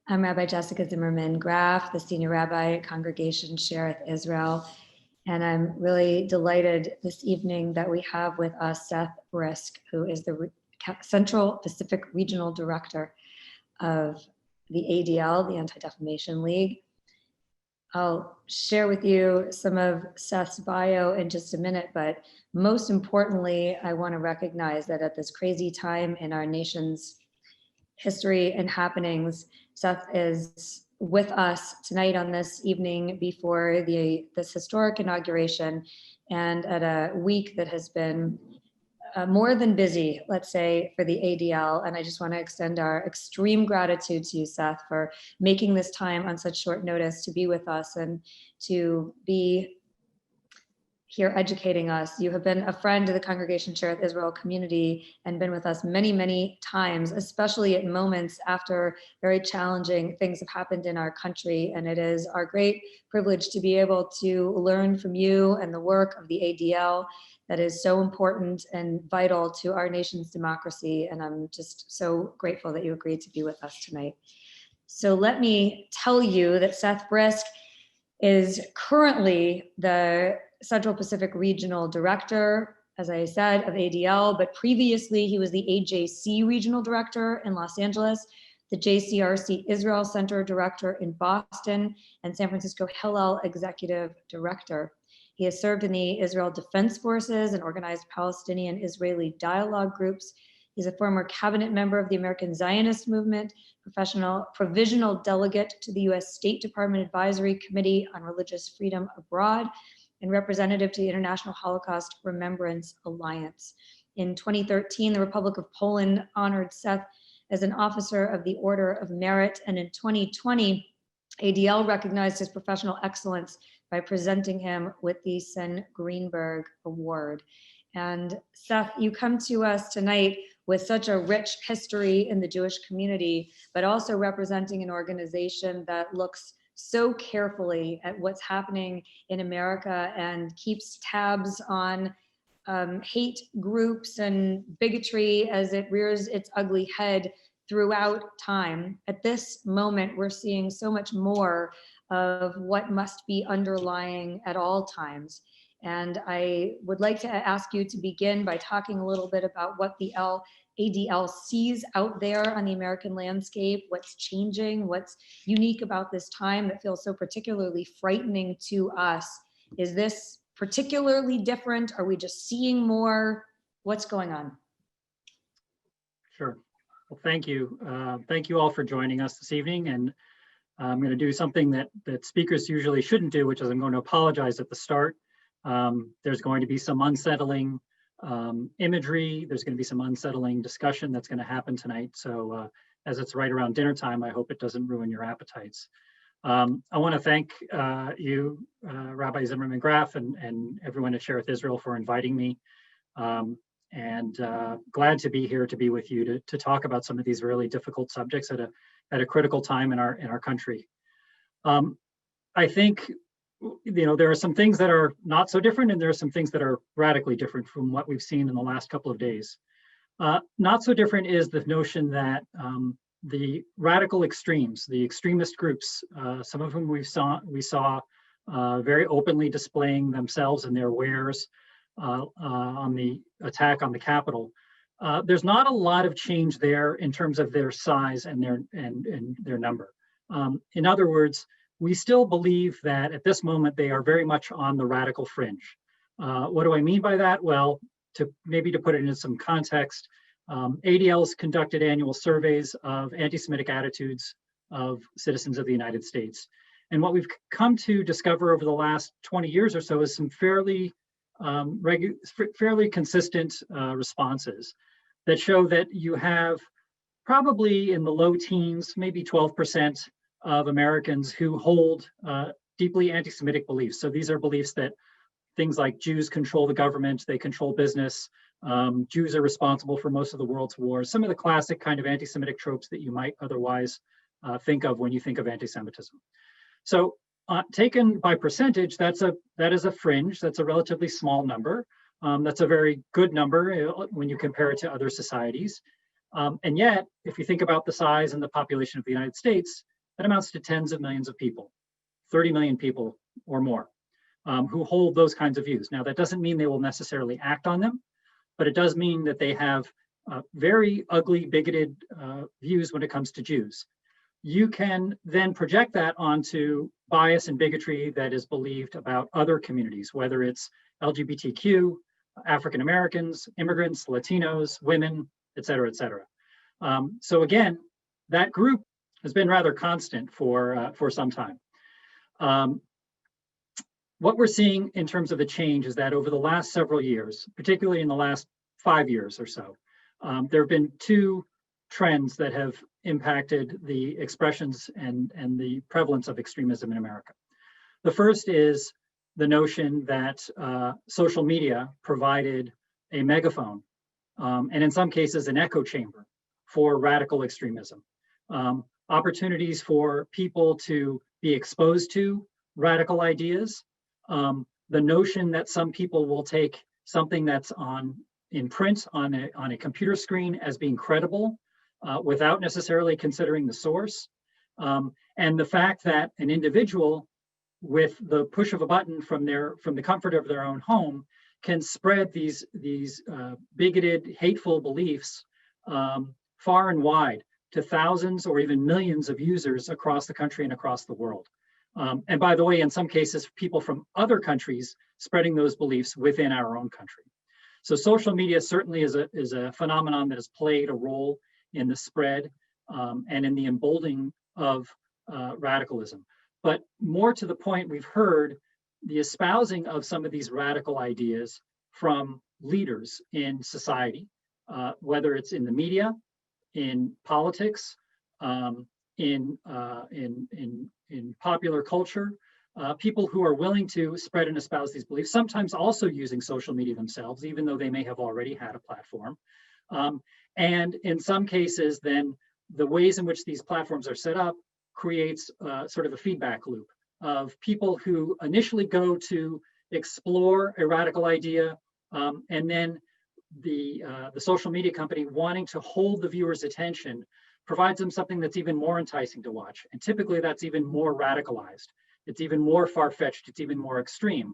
I'm Rabbi Jessica Zimmerman, Graf, the Senior Rabbi at Congregation Shereth Israel. And I'm really delighted this evening that we have with us Seth Brysk, who is the Central Pacific Regional Director of the ADL, the Anti-Defamation League. I'll share with you some of Seth's bio in just a minute, but most importantly, I want to recognize that at this crazy time in our nation's history and happenings, Seth is with us tonight on this evening before this historic inauguration, and at a week that has been more than busy, let's say, for the ADL. And I just want to extend our extreme gratitude to you, Seth, for making this time on such short notice to be with us and to be here educating us. You have been a friend to the Congregation Shereth Israel community and been with us many, many times, especially at moments after very challenging things have happened in our country. And it is our great privilege to be able to learn from you and the work of the ADL that is so important and vital to our nation's democracy. And I'm just so grateful that you agreed to be with us tonight. So let me tell you that Seth Brysk is currently the Central Pacific Regional Director, as I said, of ADL, but previously he was the AJC Regional Director in Los Angeles, the JCRC Israel Center Director in Boston, and San Francisco Hillel Executive Director. He has served in the Israel Defense Forces and organized Palestinian-Israeli dialogue groups. He's a former cabinet member of the American Zionist Movement, provisional delegate to the US State Department Advisory Committee on Religious Freedom Abroad, and representative to the International Holocaust Remembrance Alliance. In 2013, the Republic of Poland honored Seth as an officer of the Order of Merit, and in 2020, ADL recognized his professional excellence by presenting him with the Sen Greenberg Award. And Seth, you come to us tonight with such a rich history in the Jewish community, but also representing an organization that looks so carefully at what's happening in America and keeps tabs on hate groups and bigotry as it rears its ugly head throughout time. At this moment, we're seeing so much more of what must be underlying at all times. And I would like to ask you to begin by talking a little bit about what the ADL sees out there on the American landscape, what's changing, what's unique about this time that feels so particularly frightening to us. Is this particularly different? Are we just seeing more? What's going on? Sure. Well, thank you. Thank you all for joining us this evening. And I'm going to do something that speakers usually shouldn't do, which is I'm going to apologize at the start. There's going to be some unsettling imagery. There's going to be some unsettling discussion that's going to happen tonight. So as it's right around dinner time, I hope it doesn't ruin your appetites. I want to thank you, Rabbi Zimmerman Graf, and everyone at Shereth Israel for inviting me. And glad to be here to be with you to talk about some of these really difficult subjects at a critical time in our country. I think, you know, there are some things that are not so different, and there are some things that are radically different from what we've seen in the last couple of days. Not so different is the notion that the radical extremes, the extremist groups, some of whom we saw very openly displaying themselves and their wares on the attack on the Capitol. There's not a lot of change there in terms of their size and their number. In other words, we still believe that at this moment they are very much on the radical fringe. What do I mean by that? Well, to put it into some context, ADL's conducted annual surveys of anti-Semitic attitudes of citizens of the United States. And what we've come to discover over the last 20 years or so is some fairly consistent responses that show that you have probably in the low teens, maybe 12% of Americans who hold deeply anti-Semitic beliefs. So these are beliefs that things like Jews control the government, they control business, Jews are responsible for most of the world's wars, some of the classic kind of anti-Semitic tropes that you might otherwise think of when you think of anti-Semitism. So taken by percentage, that is a fringe, that's a relatively small number. That's a very good number when you compare it to other societies. And yet, if you think about the size and the population of the United States, that amounts to tens of millions of people, 30 million people or more, who hold those kinds of views. Now, that doesn't mean they will necessarily act on them, but it does mean that they have very ugly, bigoted views when it comes to Jews. You can then project that onto bias and bigotry that is believed about other communities, whether it's LGBTQ, African Americans, immigrants, Latinos, women, et cetera, et cetera. So again, that group has been rather constant for some time. What we're seeing in terms of the change is that over the last several years, particularly in the last 5 years or so, there have been two trends that have impacted the expressions and the prevalence of extremism in America. The first is the notion that social media provided a megaphone, and in some cases an echo chamber for radical extremism. Opportunities for people to be exposed to radical ideas. The notion that some people will take something that's in print on a computer screen as being credible without necessarily considering the source. And the fact that an individual with the push of a button from the comfort of their own home can spread these bigoted, hateful beliefs far and wide to thousands or even millions of users across the country and across the world. And by the way, in some cases, people from other countries spreading those beliefs within our own country. So social media certainly is a phenomenon that has played a role in the spread and in the emboldening of radicalism. But more to the point, we've heard the espousing of some of these radical ideas from leaders in society, whether it's in the media, in politics, in popular culture, people who are willing to spread and espouse these beliefs, sometimes also using social media themselves, even though they may have already had a platform. And in some cases, then the ways in which these platforms are set up creates sort of a feedback loop of people who initially go to explore a radical idea, and then the social media company wanting to hold the viewer's attention provides them something that's even more enticing to watch. And typically that's even more radicalized. It's even more far-fetched. It's even more extreme.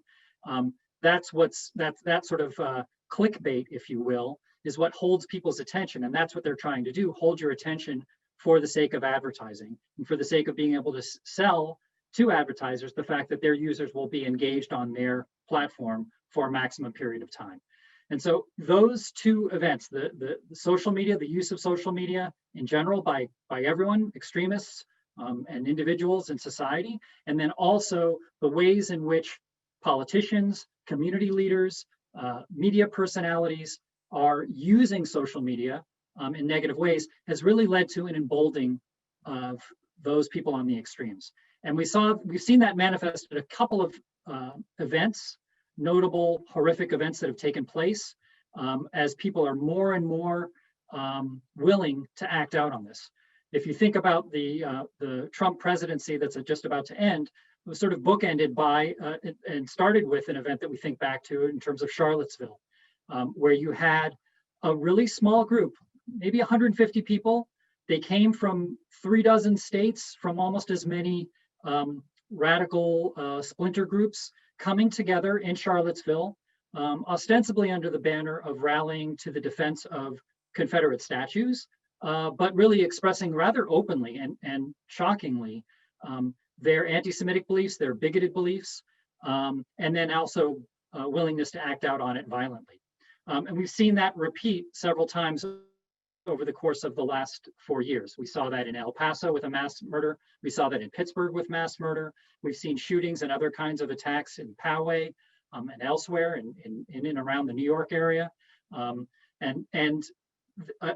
That sort of clickbait, if you will, is what holds people's attention. And that's what they're trying to do, hold your attention for the sake of advertising and for the sake of being able to sell to advertisers the fact that their users will be engaged on their platform for a maximum period of time. And so those two events, the social media, the use of social media in general by everyone, extremists and individuals in society, and then also the ways in which politicians, community leaders, media personalities are using social media in negative ways has really led to an emboldening of those people on the extremes. And we've seen that manifest at a couple of events, notable horrific events that have taken place as people are more and more willing to act out on this. If you think about the Trump presidency that's just about to end, it was sort of bookended by and started with an event that we think back to in terms of Charlottesville, where you had a really small group, maybe 150 people. They came from 36 states, from almost as many radical splinter groups coming together in Charlottesville, ostensibly under the banner of rallying to the defense of Confederate statues, but really expressing rather openly and shockingly their anti-Semitic beliefs, their bigoted beliefs, and then also willingness to act out on it violently. And we've seen that repeat several times over the course of the last 4 years. We saw that in El Paso with a mass murder. We saw that in Pittsburgh with mass murder. We've seen shootings and other kinds of attacks in Poway and elsewhere in and around the New York area.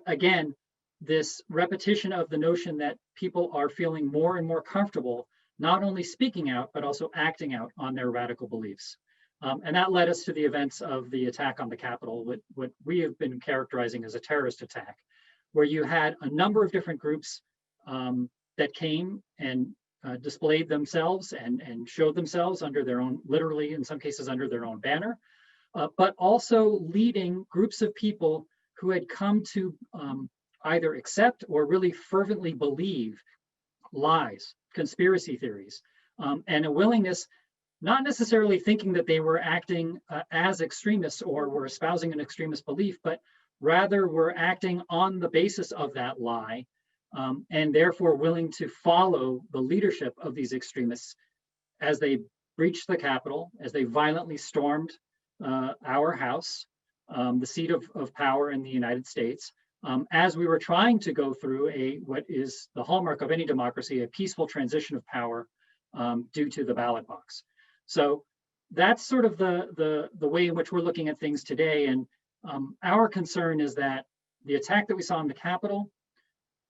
Again, this repetition of the notion that people are feeling more and more comfortable not only speaking out, but also acting out on their radical beliefs. And that led us to the events of the attack on the Capitol, what we have been characterizing as a terrorist attack, where you had a number of different groups that came and displayed themselves and showed themselves under their own, literally in some cases under their own banner, but also leading groups of people who had come to either accept or really fervently believe lies conspiracy theories, and a willingness, not necessarily thinking that they were acting as extremists or were espousing an extremist belief, but rather were acting on the basis of that lie, and therefore willing to follow the leadership of these extremists as they breached the Capitol, as they violently stormed our House, the seat of power in the United States, as we were trying to go through what is the hallmark of any democracy, a peaceful transition of power due to the ballot box. So that's sort of the way in which we're looking at things today. And our concern is that the attack that we saw in the Capitol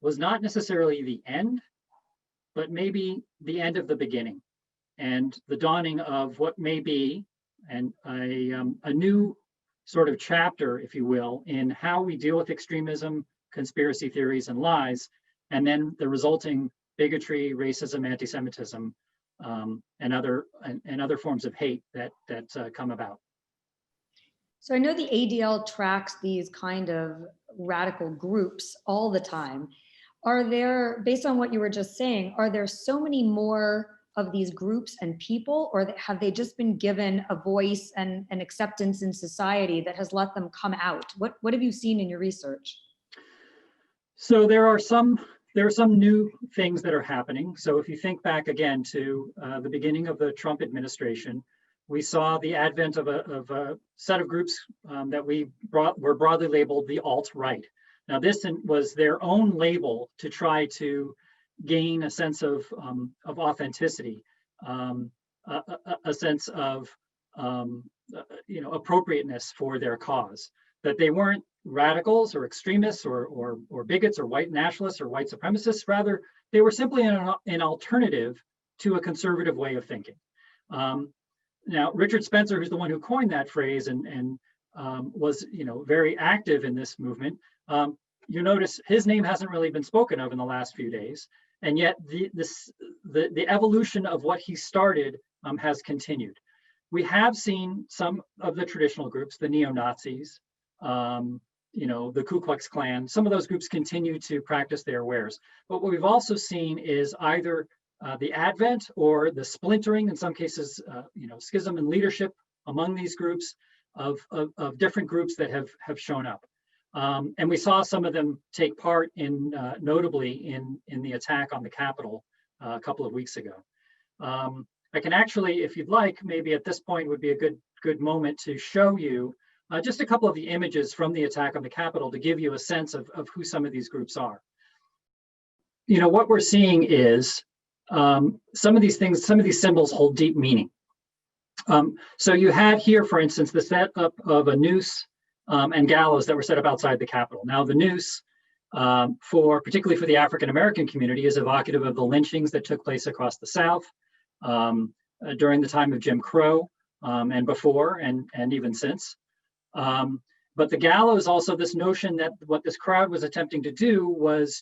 was not necessarily the end, but maybe the end of the beginning and the dawning of what may be a new sort of chapter, if you will, in how we deal with extremism, conspiracy theories, and lies, and then the resulting bigotry, racism, anti-Semitism, and other forms of hate that come about. So I know the ADL tracks these kind of radical groups all the time. Are there, based on what you were just saying, are there so many more of these groups and people, or have they just been given a voice and an acceptance in society that has let them come out? What have you seen in your research? So there are some new things that are happening. So if you think back again to the beginning of the Trump administration, we saw the advent of a set of groups that were broadly labeled the alt-right. Now this was their own label to try to gain a sense of authenticity, a sense of appropriateness for their cause. That they weren't radicals or extremists or bigots or white nationalists or white supremacists. Rather, they were simply an alternative to a conservative way of thinking. Now, Richard Spencer, who's the one who coined that phrase and was very active in this movement, you notice his name hasn't really been spoken of in the last few days, and yet the evolution of what he started has continued. We have seen some of the traditional groups, the neo-Nazis, the Ku Klux Klan, some of those groups continue to practice their wares. But what we've also seen is either the advent or the splintering, in some cases, schism in leadership among these groups of different groups that have shown up. And we saw some of them take part notably in the attack on the Capitol a couple of weeks ago. I can actually, if you'd like, maybe at this point would be a good moment to show you just a couple of the images from the attack on the Capitol to give you a sense of who some of these groups are. What we're seeing is some of these symbols hold deep meaning. So you had here, for instance, the setup of a noose and gallows that were set up outside the Capitol. Now the noose, particularly for the African American community, is evocative of the lynchings that took place across the South during the time of Jim Crow and before and even since. But the gallows, also this notion that what this crowd was attempting to do was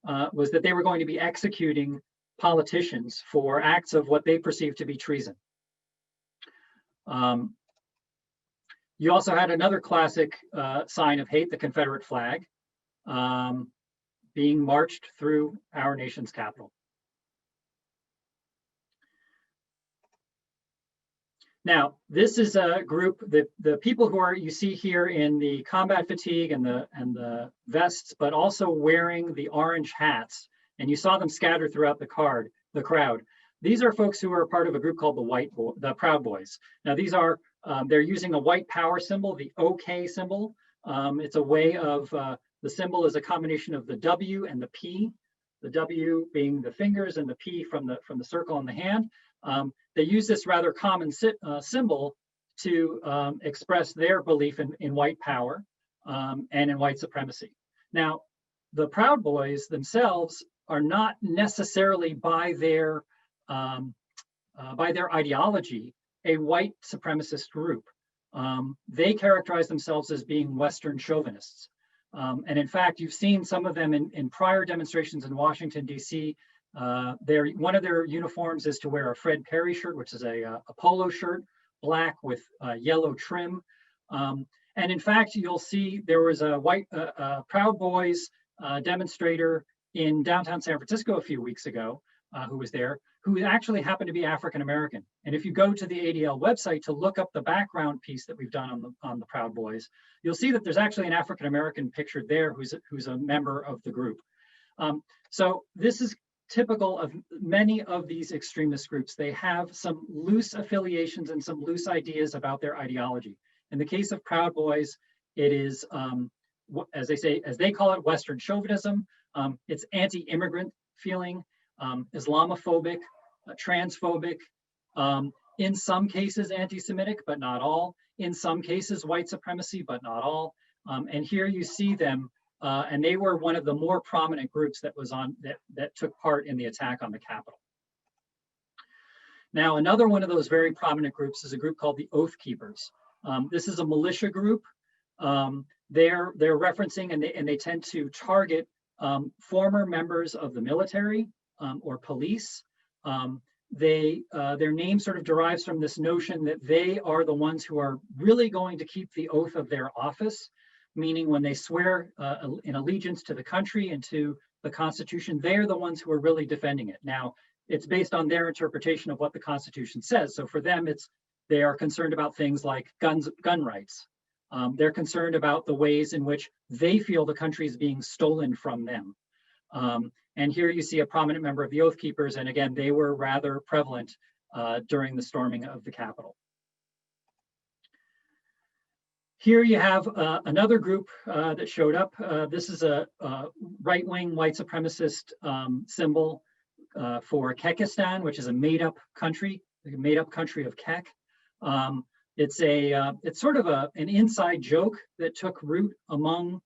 that they were going to be executing politicians for acts of what they perceived to be treason. You also had another classic sign of hate, the Confederate flag, being marched through our nation's capital. Now, this is a group that the people who you see here in the combat fatigue and the vests, but also wearing the orange hats, and you saw them scattered throughout the crowd. These are folks who are part of a group called the Proud Boys. Now, these are they're using a white power symbol, the OK symbol. It's a way of the symbol is a combination of the W and the P. The W being the fingers and the P from the circle on the hand. They use this rather common symbol to express their belief in white power and in white supremacy. Now, the Proud Boys themselves are not necessarily by their ideology a white supremacist group. They characterize themselves as being Western chauvinists. And in fact, you've seen some of them in prior demonstrations in Washington, D.C. One of their uniforms is to wear a Fred Perry shirt, which is a polo shirt, black with yellow trim. And in fact, you'll see there was a Proud Boys demonstrator in downtown San Francisco a few weeks ago who was there, who actually happened to be African American. And if you go to the ADL website to look up the background piece that we've done on the Proud Boys, you'll see that there's actually an African American pictured there who's a member of the group. So this is typical of many of these extremist groups. They have some loose affiliations and some loose ideas about their ideology. In the case of Proud Boys, it is, as they call it, Western chauvinism. It's anti-immigrant feeling, Islamophobic, transphobic, in some cases anti-Semitic, but not all. In some cases, white supremacy, but not all. And here you see them, and they were one of the more prominent groups that was that took part in the attack on the Capitol. Now, another one of those very prominent groups is a group called the Oath Keepers. This is a militia group. They're referencing, and they tend to target former members of the military or police. Their name sort of derives from this notion that they are the ones who are really going to keep the oath of their office, meaning when they swear in allegiance to the country and to the Constitution, they're the ones who are really defending it. Now, it's based on their interpretation of what the Constitution says. So for them, they are concerned about things like gun rights. They're concerned about the ways in which they feel the country is being stolen from them. And here you see a prominent member of the Oath Keepers, and again, they were rather prevalent during the storming of the Capitol. Here you have another group that showed up. This is a right-wing white supremacist symbol for Kekistan, which is a made-up country of Kek. It's sort of an inside joke that took root among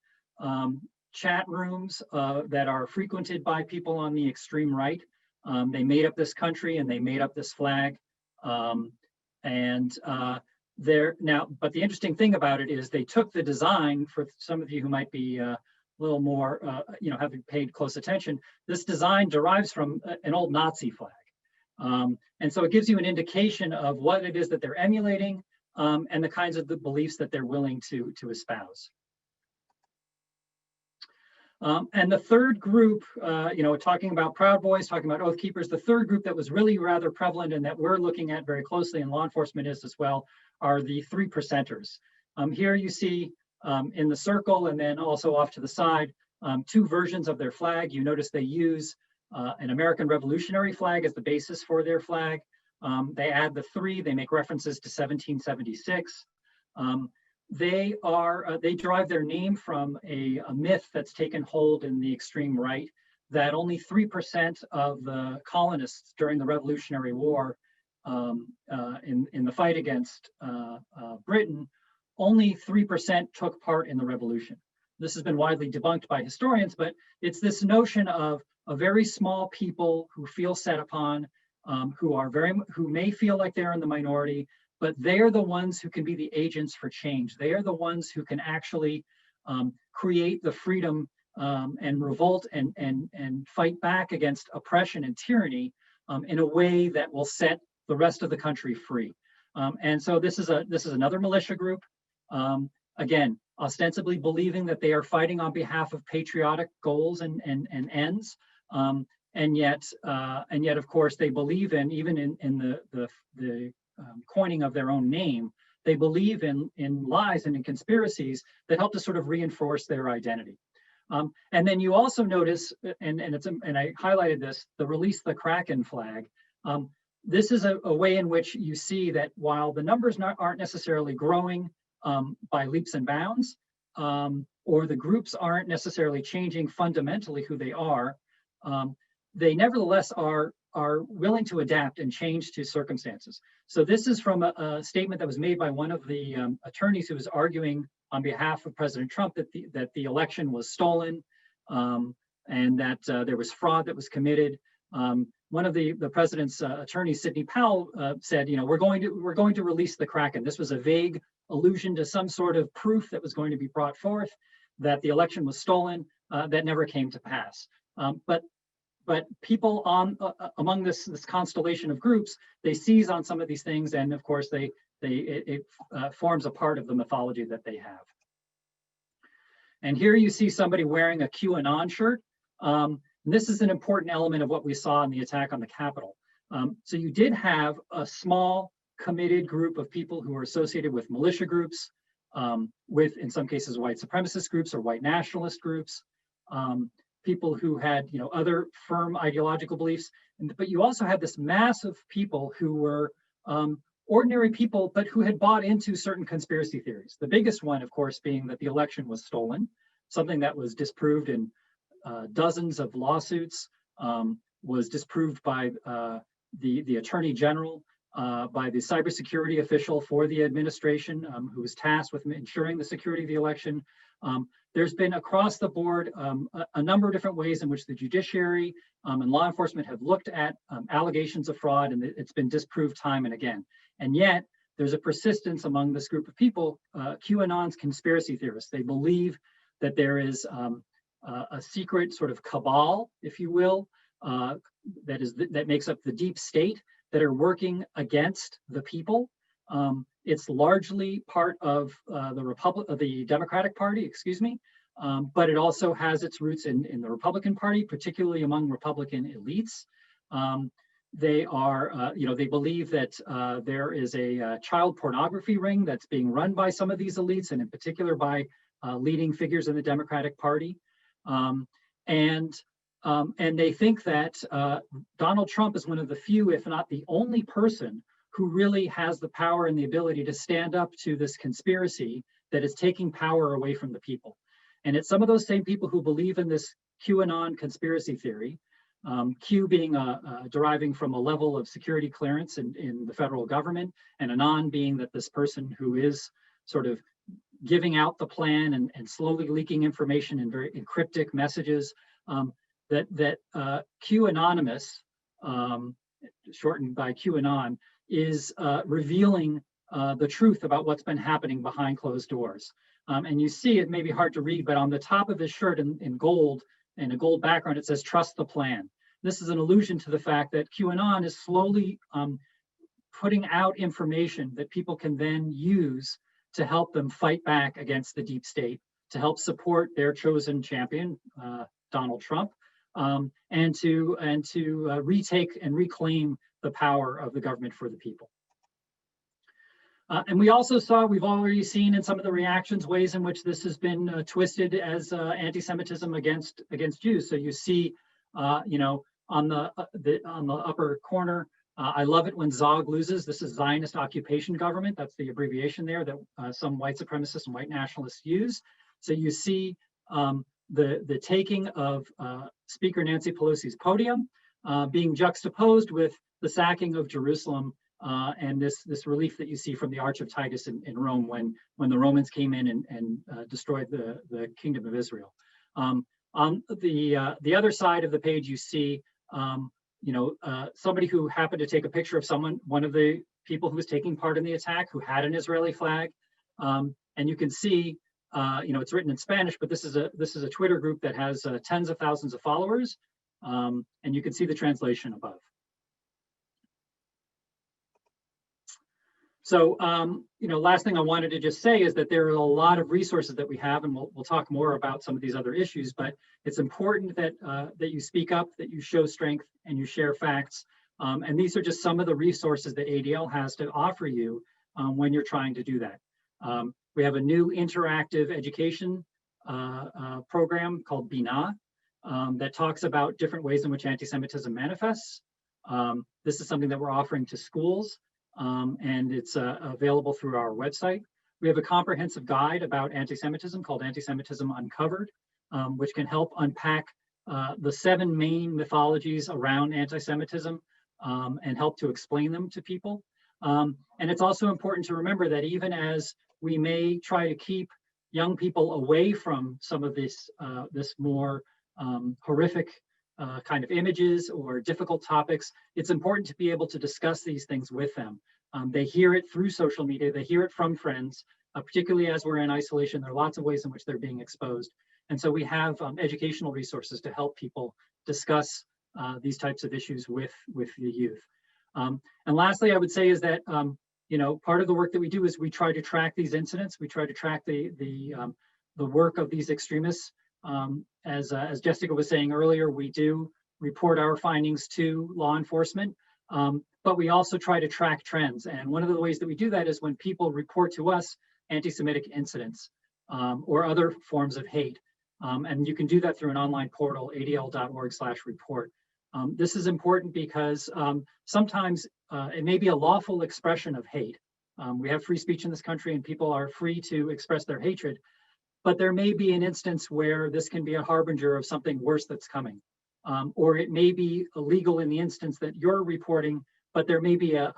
chat rooms that are frequented by people on the extreme right. They made up this country and they made up this flag. But the interesting thing about it is they took the design, for some of you who might be a little more, having paid close attention, this design derives from an old Nazi flag. And so it gives you an indication of what it is that they're emulating and the kinds of the beliefs that they're willing to espouse. And the third group, talking about Proud Boys, talking about Oath Keepers, the third group that was really rather prevalent and that we're looking at very closely, and law enforcement is as well, are the 3%ers. Here you see in the circle and then also off to the side, two versions of their flag. You notice they use an American Revolutionary flag as the basis for their flag. They add the 3, they make references to 1776. They derive their name from a myth that's taken hold in the extreme right, that only 3% of the colonists during the Revolutionary War in the fight against Britain, only 3% took part in the revolution. This has been widely debunked by historians, but it's this notion of a very small people who feel set upon, who may feel like they're in the minority, but they are the ones who can be the agents for change. They are the ones who can actually create the freedom and revolt and fight back against oppression and tyranny in a way that will set the rest of the country free. And so this is another militia group, again, ostensibly believing that they are fighting on behalf of patriotic goals and ends, and yet, of course, they believe in, even in the coining of their own name, they believe in lies and in conspiracies that help to sort of reinforce their identity. And then you also notice, and I highlighted this, the Release the Kraken flag. This is a way in which you see that while the numbers aren't necessarily growing by leaps and bounds, or the groups aren't necessarily changing fundamentally who they are, they nevertheless are willing to adapt and change to circumstances. So this is from a statement that was made by one of the attorneys who was arguing on behalf of President Trump that the election was stolen and that there was fraud that was committed. One of the president's attorneys, Sidney Powell, said, we're going to release the Kraken. This was a vague allusion to some sort of proof that was going to be brought forth that the election was stolen. That never came to pass. But people among this constellation of groups, they seize on some of these things, and of course it forms a part of the mythology that they have. And here you see somebody wearing a QAnon shirt. And this is an important element of what we saw in the attack on the Capitol. So you did have a small committed group of people who were associated with militia groups, with, in some cases, white supremacist groups or white nationalist groups, people who had, other firm ideological beliefs. But you also had this mass of people who were ordinary people, but who had bought into certain conspiracy theories. The biggest one, of course, being that the election was stolen, something that was disproved in dozens of lawsuits, was disproved by the Attorney General, by the cybersecurity official for the administration, who was tasked with ensuring the security of the election. There's been across the board a number of different ways in which the judiciary and law enforcement have looked at allegations of fraud, and it's been disproved time and again. And yet, there's a persistence among this group of people, QAnon's conspiracy theorists. They believe that there is a secret sort of cabal, if you will, that makes up the deep state, that are working against the people. It's largely part of the Democratic Party, but it also has its roots in the Republican Party, particularly among Republican elites. They are, they believe that there is a child pornography ring that's being run by some of these elites, and in particular by leading figures in the Democratic Party. And they think that Donald Trump is one of the few, if not the only person, who really has the power and the ability to stand up to this conspiracy that is taking power away from the people. And it's some of those same people who believe in this QAnon conspiracy theory, Q being deriving from a level of security clearance in the federal government, and Anon being that this person who is sort of giving out the plan and slowly leaking information in very cryptic messages, that Q Anonymous, shortened by QAnon, is revealing the truth about what's been happening behind closed doors. And you see, it may be hard to read, but on the top of his shirt in gold, in a gold background, it says, "Trust the plan." This is an allusion to the fact that QAnon is slowly putting out information that people can then use to help them fight back against the deep state, to help support their chosen champion, Donald Trump, and to retake and reclaim the power of the government for the people. And we also we've already seen in some of the reactions, ways in which this has been twisted as anti-Semitism against Jews. So you see, on the upper corner, I love it when Zog loses. This is Zionist occupation government. That's the abbreviation there that some white supremacists and white nationalists use. So you see the taking of Speaker Nancy Pelosi's podium being juxtaposed with the sacking of Jerusalem, and this relief that you see from the Arch of Titus in Rome when the Romans came in and destroyed the kingdom of Israel. On the other side of the page, you see somebody who happened to take a picture of one of the people who was taking part in the attack, who had an Israeli flag, and you can see, it's written in Spanish, but this is a Twitter group that has tens of thousands of followers, and you can see the translation above. So, last thing I wanted to just say is that there are a lot of resources that we have, and we'll talk more about some of these other issues, but it's important that you speak up, that you show strength, and you share facts. And these are just some of the resources that ADL has to offer you when you're trying to do that. We have a new interactive education program called Bina that talks about different ways in which anti-Semitism manifests. This is something that we're offering to schools. And it's available through our website. We have a comprehensive guide about anti-Semitism called Anti-Semitism Uncovered, which can help unpack the 7 main mythologies around anti-Semitism and help to explain them to people. And it's also important to remember that even as we may try to keep young people away from some of this more horrific kind of images or difficult topics, it's important to be able to discuss these things with them. They hear it through social media, they hear it from friends, particularly as we're in isolation. There are lots of ways in which they're being exposed. And so we have educational resources to help people discuss these types of issues with the youth. And lastly, I would say is that, part of the work that we do is we try to track these incidents. We try to track the work of these extremists As Jessica was saying earlier, we do report our findings to law enforcement, but we also try to track trends. And one of the ways that we do that is when people report to us anti-Semitic incidents or other forms of hate. And you can do that through an online portal, adl.org/report. This is important because sometimes it may be a lawful expression of hate. We have free speech in this country and people are free to express their hatred, but there may be an instance where this can be a harbinger of something worse that's coming. Or it may be illegal in the instance that you're reporting, but there may be a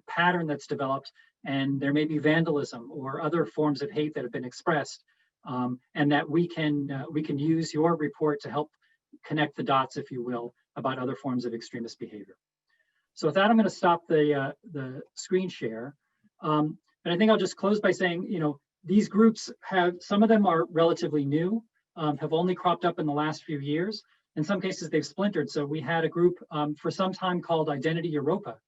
pattern that's developed and there may be vandalism or other forms of hate that have been expressed, and that we can use your report to help connect the dots, if you will, about other forms of extremist behavior. So with that, I'm going to stop the screen share. And I think I'll just close by saying, these groups some of them are relatively new, have only cropped up in the last few years. In some cases, they've splintered. So we had a group for some time called Identity Europa,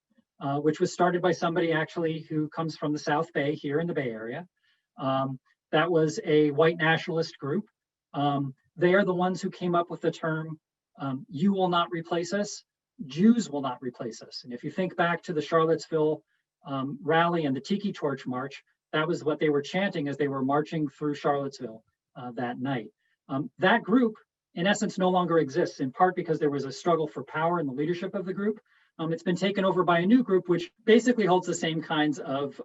which was started by somebody actually who comes from the South Bay here in the Bay Area. That was a white nationalist group. They are the ones who came up with the term, you will not replace us, Jews will not replace us. And if you think back to the Charlottesville rally and the Tiki Torch March, that was what they were chanting as they were marching through Charlottesville that night. That group, in essence, no longer exists, in part because there was a struggle for power in the leadership of the group. It's been taken over by a new group, which basically holds the same kinds of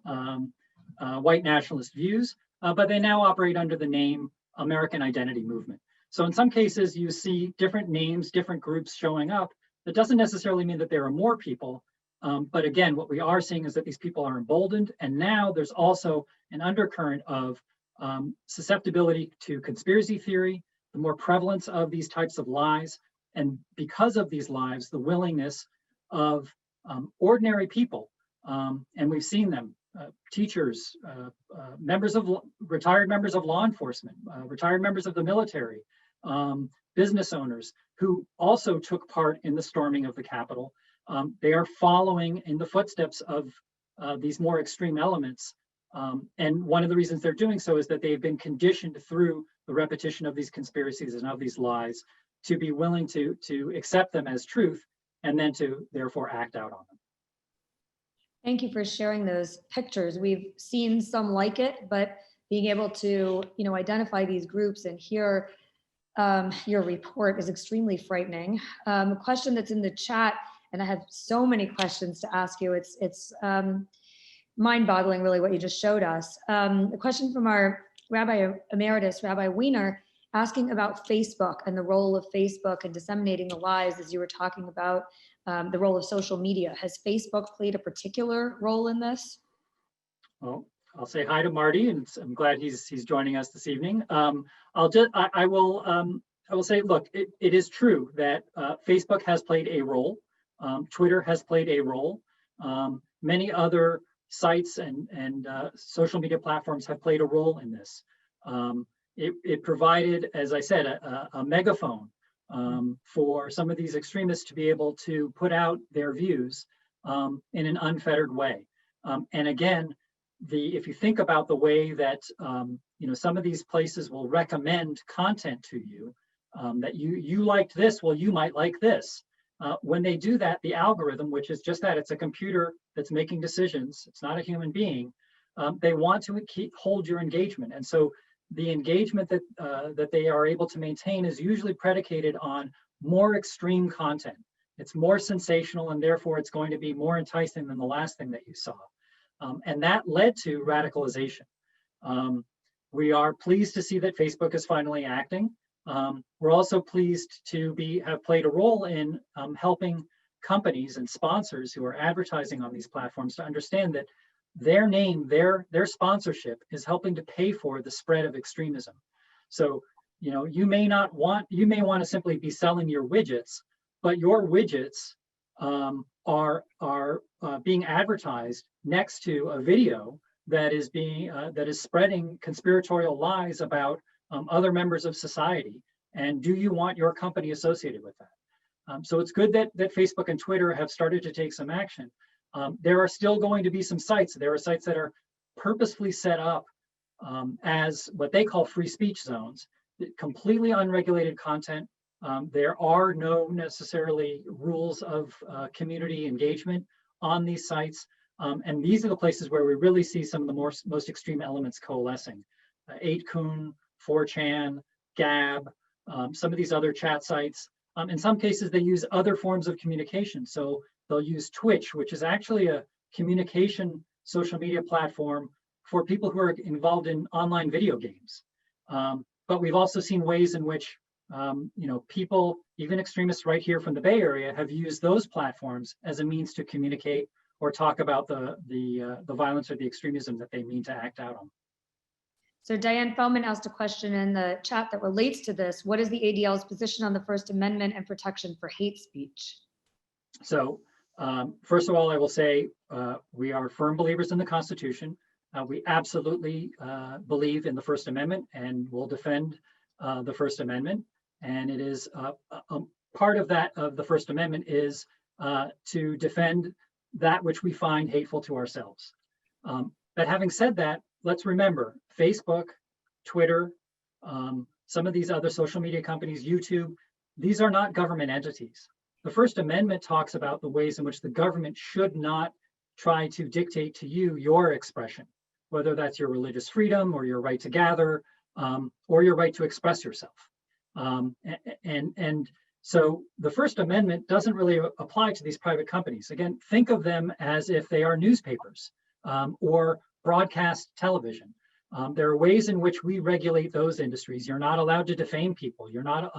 white nationalist views, but they now operate under the name American Identity Movement. So in some cases, you see different names, different groups showing up. That doesn't necessarily mean that there are more people. But again, what we are seeing is that these people are emboldened. And now there's also an undercurrent of susceptibility to conspiracy theory, the more prevalence of these types of lies. And because of these lies, the willingness of ordinary people, and we've seen them, teachers, retired members of law enforcement, retired members of the military, business owners who also took part in the storming of the Capitol. They are following in the footsteps of these more extreme elements. And one of the reasons they're doing so is that they've been conditioned through the repetition of these conspiracies and of these lies to be willing to accept them as truth and then to therefore act out on them. Thank you for sharing those pictures. We've seen some like it, but being able to, identify these groups and hear your report is extremely frightening. A question that's in the chat, and I have so many questions to ask you. It's mind-boggling, really, what you just showed us. A question from our Rabbi Emeritus, Rabbi Wiener, asking about Facebook and the role of Facebook in disseminating the lies, as you were talking about the role of social media. Has Facebook played a particular role in this? Well, I'll say hi to Marty, and I'm glad he's joining us this evening. I will say, look, it is true that Facebook has played a role. Twitter has played a role. Many other sites and social media platforms have played a role in this. It provided, as I said, a megaphone for some of these extremists to be able to put out their views in an unfettered way. And again, if you think about the way that some of these places will recommend content to you, that you liked this, well, you might like this. When they do that, the algorithm, which is just that, it's a computer that's making decisions, it's not a human being, they want to hold your engagement. And so the engagement that they are able to maintain is usually predicated on more extreme content. It's more sensational, and therefore it's going to be more enticing than the last thing that you saw. And that led to radicalization. We are pleased to see that Facebook is finally acting. We're also pleased to have played a role in helping companies and sponsors who are advertising on these platforms to understand that their name, their sponsorship is helping to pay for the spread of extremism. So, you may want to simply be selling your widgets, but your widgets are being advertised next to a video that is spreading conspiratorial lies about other members of society. And do you want your company associated with that? So it's good that Facebook and Twitter have started to take some action. There are still going to be some sites. There are sites that are purposefully set up as what they call free speech zones. completely unregulated content. There are no necessarily rules of community engagement on these sites. And these are the places where we really see some of the most extreme elements coalescing. 8kun, 4chan, Gab, some of these other chat sites. In some cases, they use other forms of communication. So they'll use Twitch, which is actually a communication social media platform for people who are involved in online video games. But we've also seen ways in which people, even extremists right here from the Bay Area, have used those platforms as a means to communicate or talk about the violence or the extremism that they mean to act out on. So Diane Feldman asked a question in the chat that relates to this. What is the ADL's position on the First Amendment and protection for hate speech? So first of all, I will say we are firm believers in the Constitution. We absolutely believe in the First Amendment and will defend the First Amendment. And it is part of that, of the First Amendment, is to defend that which we find hateful to ourselves. But having said that, let's remember Facebook, Twitter, some of these other social media companies, YouTube, these are not government entities. The First Amendment talks about the ways in which the government should not try to dictate to you your expression, whether that's your religious freedom or your right to gather or your right to express yourself. And so the First Amendment doesn't really apply to these private companies. Again, think of them as if they are newspapers or broadcast television. There are ways in which we regulate those industries. You're not allowed to defame people. You're not,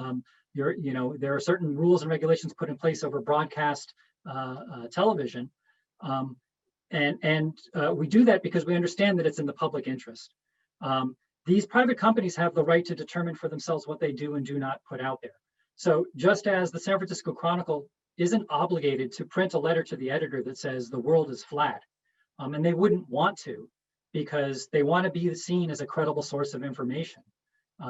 there are certain rules and regulations put in place over broadcast television. And we do that because we understand that it's in the public interest. These private companies have the right to determine for themselves what they do and do not put out there. So just as the San Francisco Chronicle isn't obligated to print a letter to the editor that says the world is flat, and they wouldn't want to, because they want to be seen as a credible source of information.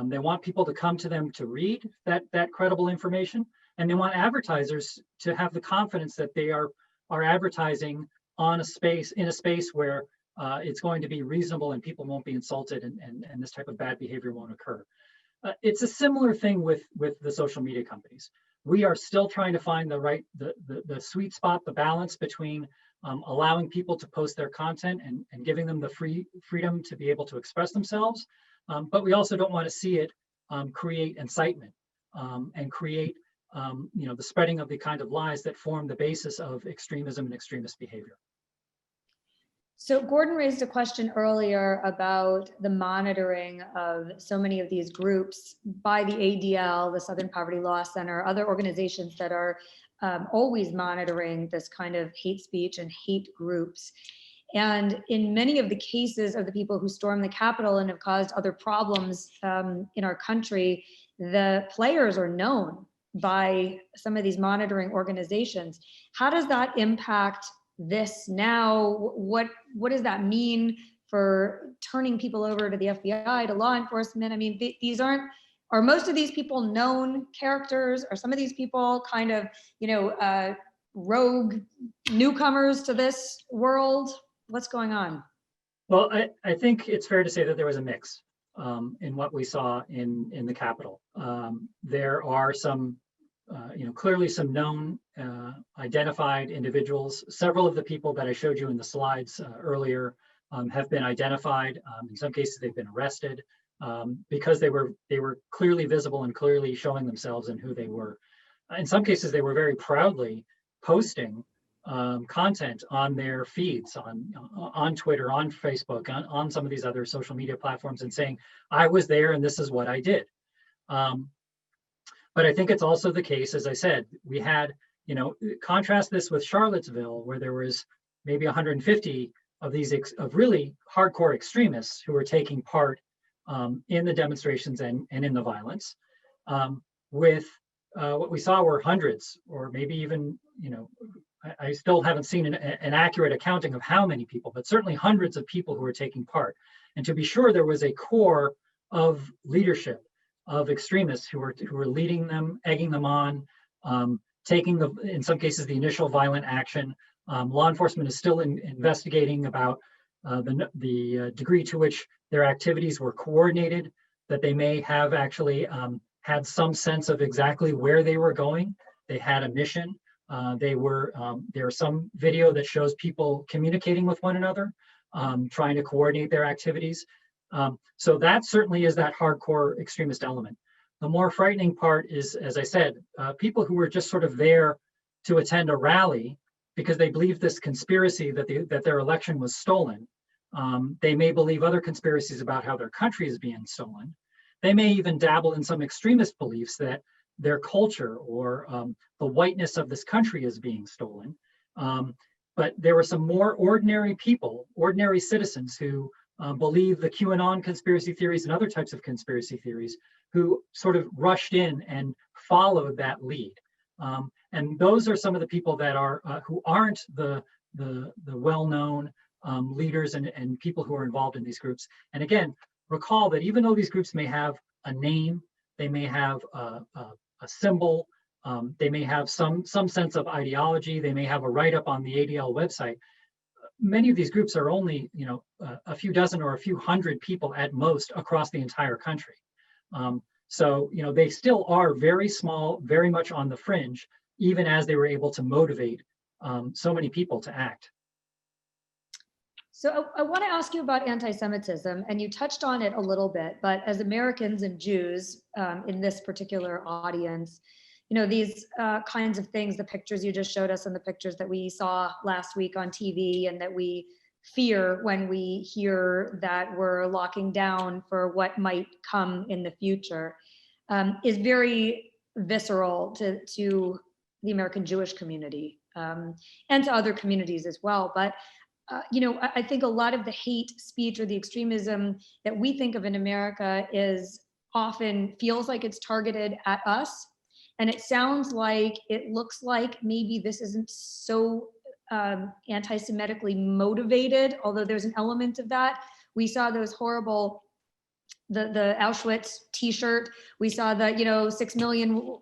They want people to come to them to read that credible information, and they want advertisers to have the confidence that they are advertising in a space where it's going to be reasonable and people won't be insulted and this type of bad behavior won't occur. It's a similar thing with the social media companies. We are still trying to find the sweet spot, the balance between allowing people to post their content and giving them the freedom to be able to express themselves. But we also don't want to see it create incitement and create the spreading of the kind of lies that form the basis of extremism and extremist behavior. So Gordon raised a question earlier about the monitoring of so many of these groups by the ADL, the Southern Poverty Law Center, other organizations that are always monitoring this kind of hate speech and hate groups. And in many of the cases of the people who stormed the Capitol and have caused other problems in our country, the players are known by some of these monitoring organizations. How does that impact this now? What does that mean for turning people over to the FBI, to law enforcement? I mean, these are most of these people known characters? Are some of these people kind of, rogue newcomers to this world? What's going on? Well, I think it's fair to say that there was a mix in what we saw in the Capitol. There are some, clearly some known identified individuals. Several of the people that I showed you in the slides earlier have been identified. In some cases, they've been arrested because they were clearly visible and clearly showing themselves and who they were. In some cases, they were very proudly posting content on their feeds, on Twitter, on Facebook, on some of these other social media platforms, and saying, I was there and this is what I did. But I think it's also the case, as I said, we had, contrast this with Charlottesville, where there was maybe 150 of these of really hardcore extremists who were taking part in the demonstrations and in the violence. With what we saw were hundreds, or maybe even, I still haven't seen an accurate accounting of how many people, but certainly hundreds of people who were taking part. And to be sure, there was a core of leadership of extremists who were leading them, egging them on, taking in some cases, the initial violent action. Law enforcement is still investigating about the degree to which their activities were coordinated that they may have actually had some sense of exactly where they were going. They had a mission. There's some video that shows people communicating with one another, trying to coordinate their activities. So that certainly is that hardcore extremist element. The more frightening part is, as I said, people who were just sort of there to attend a rally because they believe this conspiracy that their election was stolen. They may believe other conspiracies about how their country is being stolen. They may even dabble in some extremist beliefs that their culture or the whiteness of this country is being stolen. But there were some more ordinary people, ordinary citizens who believe the QAnon conspiracy theories and other types of conspiracy theories, who sort of rushed in and followed that lead. And those are some of the people that are who aren't the well-known leaders and people who are involved in these groups. And again, recall that even though these groups may have a name, they may have a symbol, they may have some sense of ideology, they may have a write-up on the ADL website. Many of these groups are only, a few dozen or a few hundred people at most across the entire country. So, they still are very small, very much on the fringe, even as they were able to motivate so many people to act. So I want to ask you about anti-Semitism, and you touched on it a little bit, but as Americans and Jews in this particular audience, these kinds of things, the pictures you just showed us and the pictures that we saw last week on TV and that we fear when we hear that we're locking down for what might come in the future, is very visceral to the American Jewish community and to other communities as well. But I think a lot of the hate speech or the extremism that we think of in America often feels like it's targeted at us. And it sounds like, it looks like maybe this isn't so anti-Semitically motivated, although there's an element of that. We saw those horrible, the Auschwitz t-shirt. We saw that, 6 million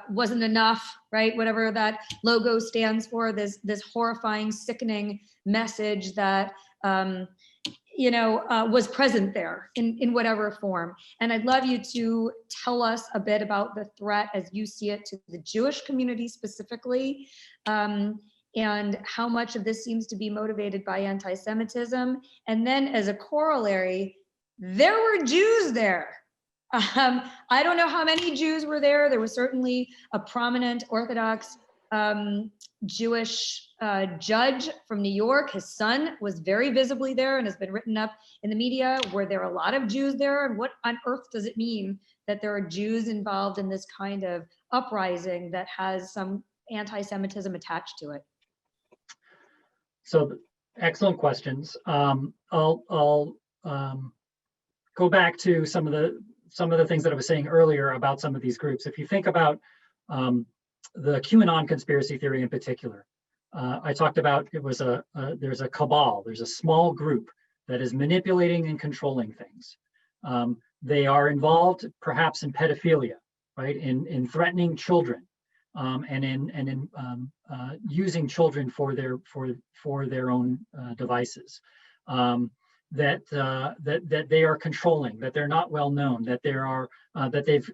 wasn't enough, right? Whatever that logo stands for, this horrifying, sickening message that, was present there in whatever form. And I'd love you to tell us a bit about the threat as you see it to the Jewish community specifically, and how much of this seems to be motivated by anti-Semitism. And then as a corollary, there were Jews there. I don't know how many Jews were there. There was certainly a prominent Orthodox Jewish judge from New York. His son was very visibly there and has been written up in the media. Were there a lot of Jews there? And what on earth does it mean that there are Jews involved in this kind of uprising that has some anti-Semitism attached to it? So excellent questions. I'll go back to some of the things that I was saying earlier about some of these groups. If you think about the QAnon conspiracy theory in particular, I talked about there's a cabal, there's a small group that is manipulating and controlling things. They are involved perhaps in pedophilia, right? In threatening children, and in using children for their own devices. That they are controlling, that they're not well known, that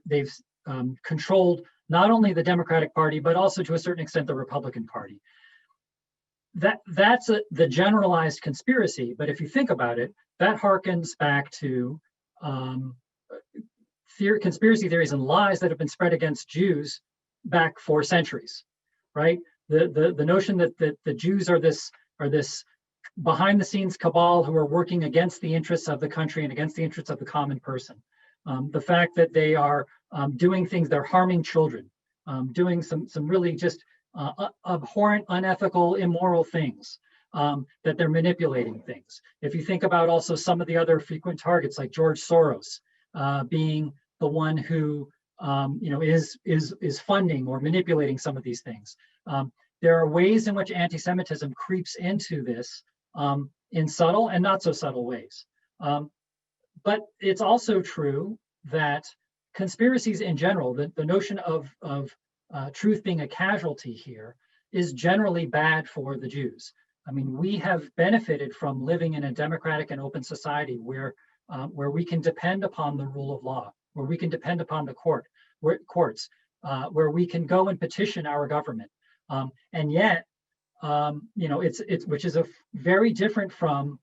they've controlled not only the Democratic Party but also to a certain extent the Republican Party. That's the generalized conspiracy. But if you think about it, that harkens back to conspiracy theories and lies that have been spread against Jews back for centuries, right? The notion that the Jews are this behind the scenes cabal who are working against the interests of the country and against the interests of the common person. The fact that they are doing things, they're harming children, doing some really just abhorrent, unethical, immoral things, that they're manipulating things. If you think about also some of the other frequent targets like George Soros being the one who is funding or manipulating some of these things. There are ways in which anti-Semitism creeps into this in subtle and not so subtle ways. But it's also true that conspiracies in general, the notion of truth being a casualty here is generally bad for the Jews. I mean, we have benefited from living in a democratic and open society where where we can depend upon the rule of law, where we can depend upon the courts, where we can go and petition our government. And yet, it's which is very different from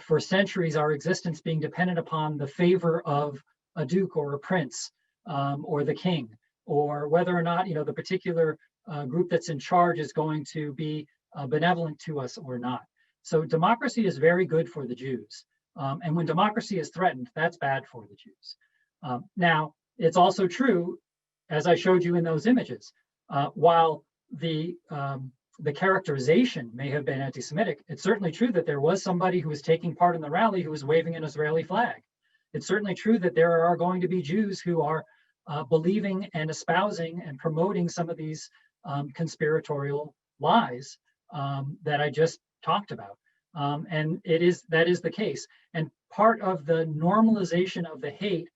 for centuries our existence being dependent upon the favor of a duke or a prince or the king, or whether or not the particular group that's in charge is going to be benevolent to us or not. So democracy is very good for the Jews. And when democracy is threatened, that's bad for the Jews. Now, it's also true, as I showed you in those images, while the characterization may have been anti-Semitic, it's certainly true that there was somebody who was taking part in the rally who was waving an Israeli flag. It's certainly true that there are going to be Jews who are believing and espousing and promoting some of these conspiratorial lies that I just talked about. And that is the case. And part of the normalization of the hate,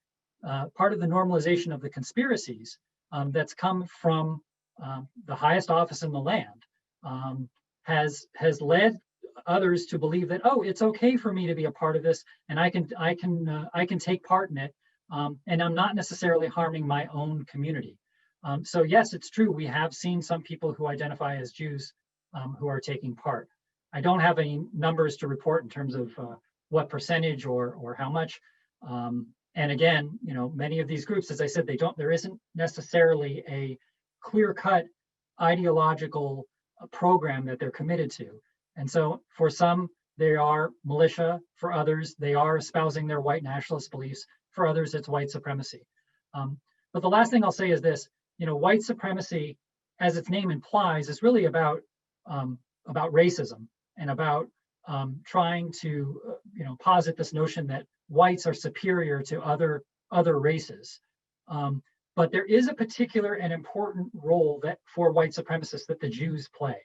part of the normalization of the conspiracies that's come from the highest office in the land has led others to believe that, oh, it's okay for me to be a part of this, and I can take part in it, and I'm not necessarily harming my own community. So yes, it's true. We have seen some people who identify as Jews who are taking part. I don't have any numbers to report in terms of what percentage or how much. And again, many of these groups, as I said, there isn't necessarily a clear-cut ideological program that they're committed to. And so for some, they are militia. For others, they are espousing their white nationalist beliefs. For others, it's white supremacy. But the last thing I'll say is this, white supremacy, as its name implies, is really about racism and about trying to posit this notion that whites are superior to other races. But there is a particular and important role for white supremacists that the Jews play.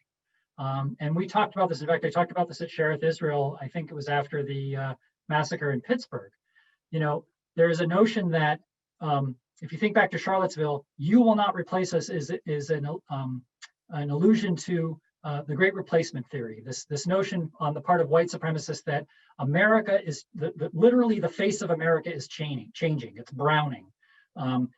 And we talked about this. In fact, I talked about this at Shereth Israel. I think it was after the massacre in Pittsburgh. There is a notion that if you think back to Charlottesville, you will not replace us is an allusion to the Great Replacement theory. This notion on the part of white supremacists that America is literally the face of America is changing. It's browning.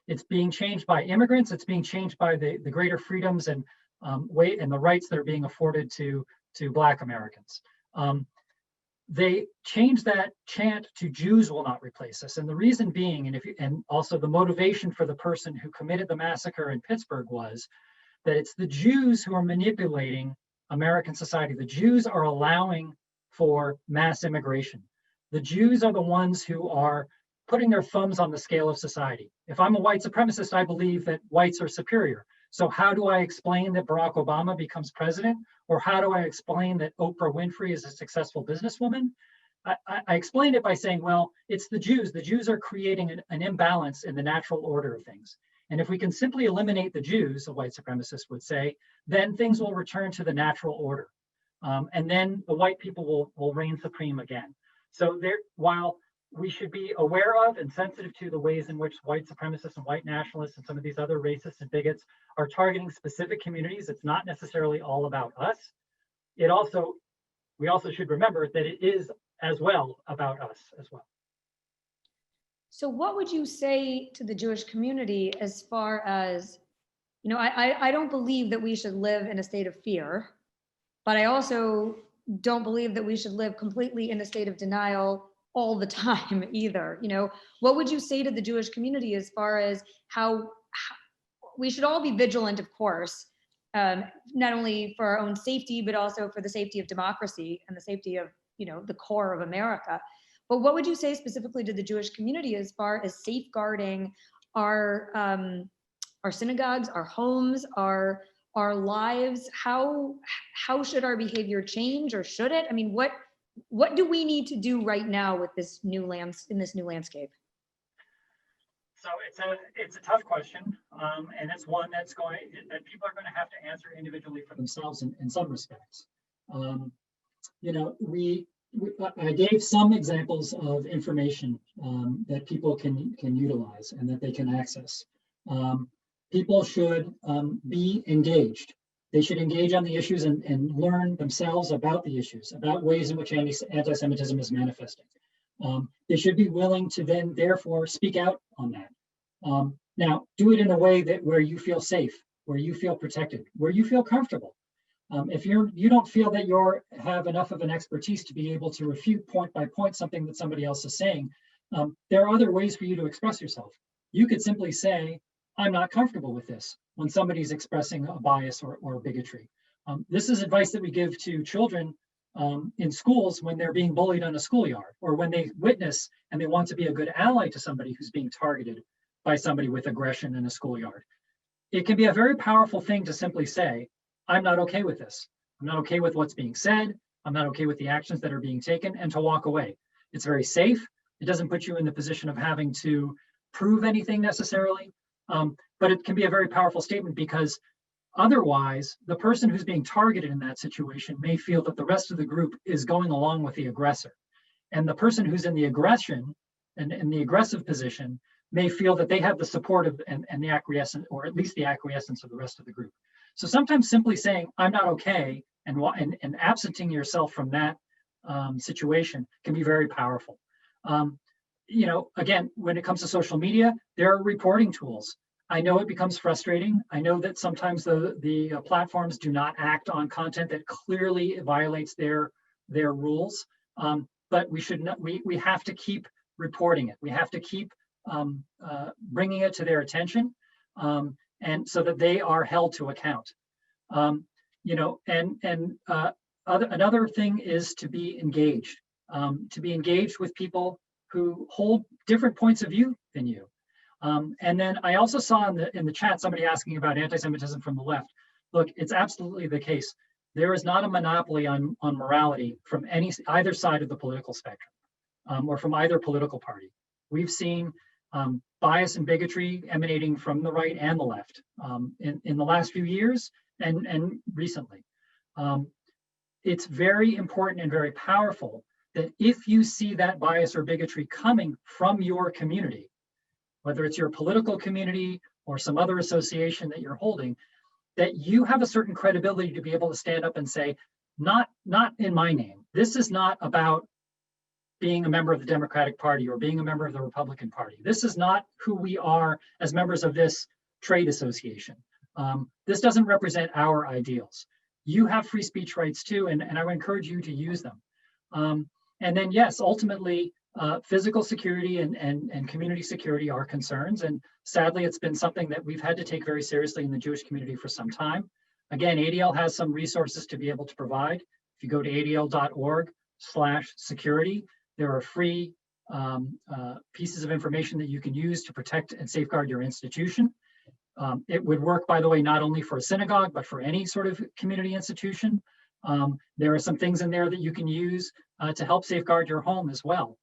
It's being changed by immigrants. It's being changed by the greater freedoms and the rights that are being afforded to Black Americans. They changed that chant to Jews will not replace us. And the reason being, and also the motivation for the person who committed the massacre in Pittsburgh was that it's the Jews who are manipulating American society. The Jews are allowing for mass immigration. The Jews are the ones who are putting their thumbs on the scale of society. If I'm a white supremacist, I believe that whites are superior. So how do I explain that Barack Obama becomes president? Or how do I explain that Oprah Winfrey is a successful businesswoman? I explained it by saying, well, it's the Jews. The Jews are creating an imbalance in the natural order of things. And if we can simply eliminate the Jews, a white supremacist would say, then things will return to the natural order. And then the white people will reign supreme again. So while we should be aware of and sensitive to the ways in which white supremacists and white nationalists and some of these other racists and bigots are targeting specific communities, it's not necessarily all about us. We also should remember that it is as well about us as well. So what would you say to the Jewish community as far as, I don't believe that we should live in a state of fear, but I also don't believe that we should live completely in a state of denial all the time either. What would you say to the Jewish community as far as how we should all be vigilant, of course, not only for our own safety, but also for the safety of democracy and the safety of, the core of America. But what would you say specifically to the Jewish community as far as safeguarding our synagogues, our homes, our lives? How should our behavior change, or should it? I mean, what do we need to do right now with this new landscape? So it's a tough question, and it's one that people are going to have to answer individually for themselves in some respects. I gave some examples of information that people can utilize and that they can access. People should be engaged. They should engage on the issues and learn themselves about the issues, about ways in which anti-Semitism is manifesting. They should be willing to then therefore speak out on that. Now, do it in a way that where you feel safe, where you feel protected, where you feel comfortable. If you don't feel that you have enough of an expertise to be able to refute point by point something that somebody else is saying, there are other ways for you to express yourself. You could simply say, I'm not comfortable with this when somebody's expressing a bias or bigotry. This is advice that we give to children in schools when they're being bullied on a schoolyard, or when they witness and they want to be a good ally to somebody who's being targeted by somebody with aggression in a schoolyard. It can be a very powerful thing to simply say, I'm not okay with this. I'm not okay with what's being said. I'm not okay with the actions that are being taken, and to walk away. It's very safe. It doesn't put you in the position of having to prove anything necessarily, but it can be a very powerful statement, because otherwise, the person who's being targeted in that situation may feel that the rest of the group is going along with the aggressor. And the person who's in the aggression and in the aggressive position may feel that they have the support of and the acquiescence, or at least the acquiescence of the rest of the group. So sometimes simply saying, I'm not okay, and absenting yourself from that situation can be very powerful. Again, when it comes to social media, there are reporting tools. I know it becomes frustrating. I know that sometimes the platforms do not act on content that clearly violates their rules, but we have to keep reporting it. We have to keep bringing it to their attention, and so that they are held to account. Another thing is to be engaged with people who hold different points of view than you. And then I also saw in the chat somebody asking about anti-Semitism from the left. Look, it's absolutely the case. There is not a monopoly on morality from either side of the political spectrum, or from either political party. We've seen bias and bigotry emanating from the right and the left in the last few years and recently. It's very important and very powerful that if you see that bias or bigotry coming from your community, whether it's your political community or some other association that you're holding, that you have a certain credibility to be able to stand up and say, not in my name. This is not about being a member of the Democratic Party or being a member of the Republican Party. This is not who we are as members of this trade association. This doesn't represent our ideals. You have free speech rights too, and I would encourage you to use them. And then yes, ultimately, physical security and community security are concerns. And sadly, it's been something that we've had to take very seriously in the Jewish community for some time. Again, ADL has some resources to be able to provide. If you go to adl.org/security, there are free pieces of information that you can use to protect and safeguard your institution. It would work, by the way, not only for a synagogue, but for any sort of community institution. There are some things in there that you can use to help safeguard your home as well.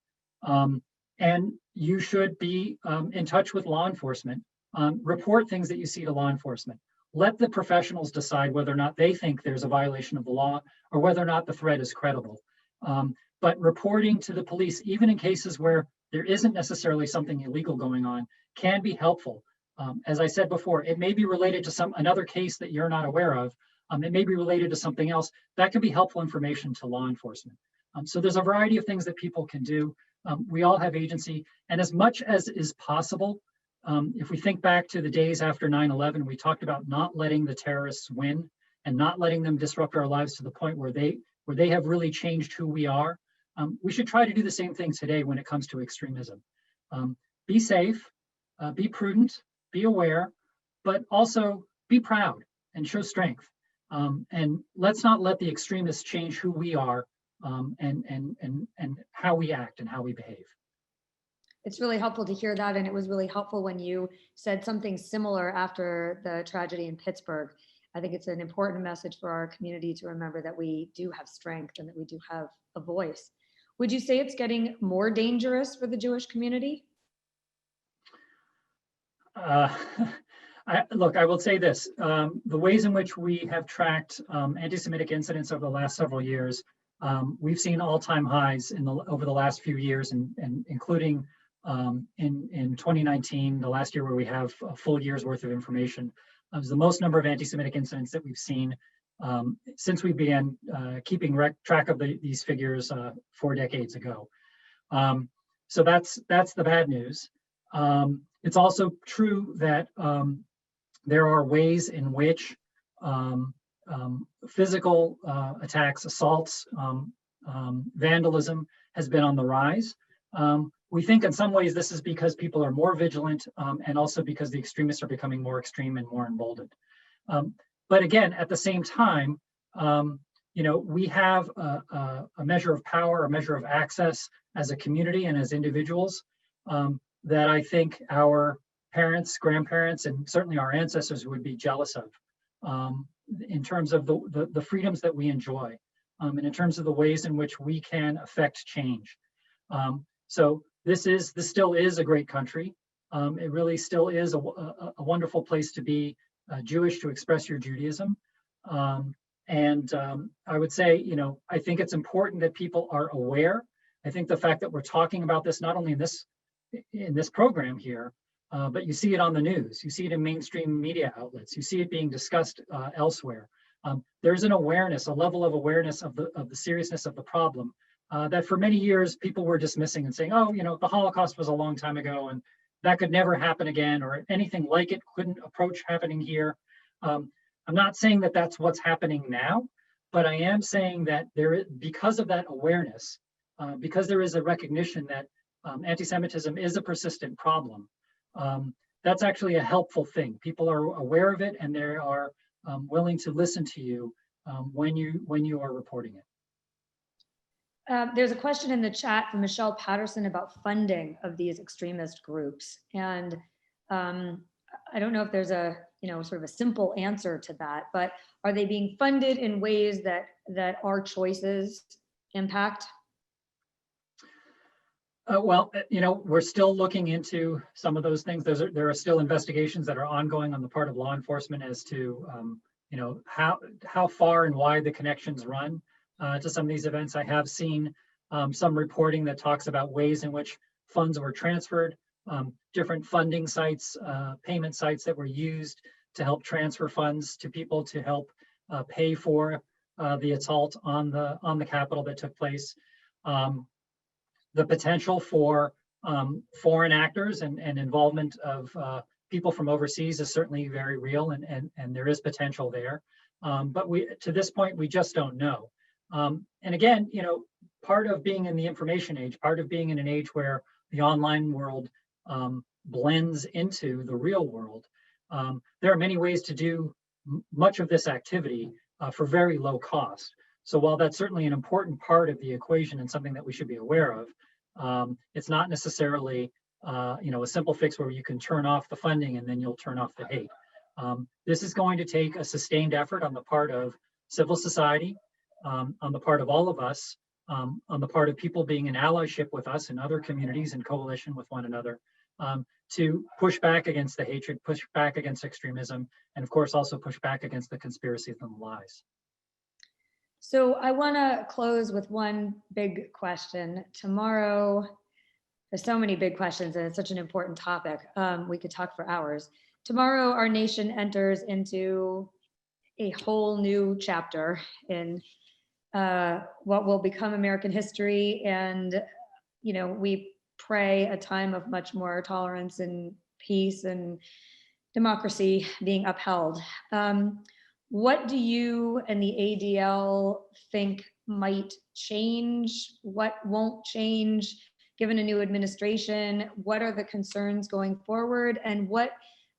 And you should be in touch with law enforcement. Report things that you see to law enforcement. Let the professionals decide whether or not they think there's a violation of the law or whether or not the threat is credible. But reporting to the police, even in cases where there isn't necessarily something illegal going on, can be helpful. As I said before, it may be related to another case that you're not aware of. It may be related to something else. That can be helpful information to law enforcement. So there's a variety of things that people can do. We all have agency, and as much as is possible, if we think back to the days after 9/11, we talked about not letting the terrorists win and not letting them disrupt our lives to the point where they have really changed who we are. We should try to do the same thing today when it comes to extremism. Be safe, be prudent, be aware, but also be proud and show strength. And let's not let the extremists change who we are and how we act and how we behave. It's really helpful to hear that. And it was really helpful when you said something similar after the tragedy in Pittsburgh. I think it's an important message for our community to remember that we do have strength and that we do have a voice. Would you say it's getting more dangerous for the Jewish community? Look, I will say this. The ways in which we have tracked anti-Semitic incidents over the last several years, we've seen all-time highs over the last few years, and including in 2019, the last year where we have a full year's worth of information. It was the most number of anti-Semitic incidents that we've seen since we began keeping track of these figures 4 decades ago. So that's the bad news. It's also true that there are ways in which physical attacks, assaults, vandalism has been on the rise. We think in some ways this is because people are more vigilant and also because the extremists are becoming more extreme and more emboldened. But again, at the same time, we have a measure of power, a measure of access as a community and as individuals that I think our parents, grandparents, and certainly our ancestors would be jealous of in terms of the freedoms that we enjoy and in terms of the ways in which we can affect change. So this still is a great country. It really still is a wonderful place to be Jewish, to express your Judaism. And I would say, I think it's important that people are aware. I think the fact that we're talking about this, not only in this program here, but you see it on the news, you see it in mainstream media outlets, you see it being discussed elsewhere. There's an awareness, a level of awareness of the seriousness of the problem that for many years people were dismissing and saying, oh, the Holocaust was a long time ago and that could never happen again, or anything like it couldn't approach happening here. I'm not saying that that's what's happening now, but I am saying that because of that awareness, because there is a recognition that anti-Semitism is a persistent problem, that's actually a helpful thing. People are aware of it and they are willing to listen to you when you are reporting it. There's a question in the chat from Michelle Patterson about funding of these extremist groups. And I don't know if there's a sort of a simple answer to that, but are they being funded in ways that our choices impact? Well, we're still looking into some of those things. There are still investigations that are ongoing on the part of law enforcement as to how far and wide the connections run to some of these events. I have seen some reporting that talks about ways in which funds were transferred, different funding sites, payment sites that were used to help transfer funds to people to help pay for the assault on the Capitol that took place. The potential for foreign actors and involvement of people from overseas is certainly very real, and there is potential there. But to this point, we just don't know. And again, part of being in the information age, part of being in an age where the online world blends into the real world, there are many ways to do much of this activity for very low cost. So while that's certainly an important part of the equation and something that we should be aware of, it's not necessarily a simple fix where you can turn off the funding and then you'll turn off the hate. This is going to take a sustained effort on the part of civil society, on the part of all of us, on the part of people being in allyship with us and other communities in coalition with one another, to push back against the hatred, push back against extremism, and of course also push back against the conspiracies and the lies. So I want to close with one big question. Tomorrow, there's so many big questions and it's such an important topic. We could talk for hours. Tomorrow, our nation enters into a whole new chapter in what will become American history. And, we pray a time of much more tolerance and peace and democracy being upheld. What do you and the ADL think might change? What won't change given a new administration? What are the concerns going forward? And what,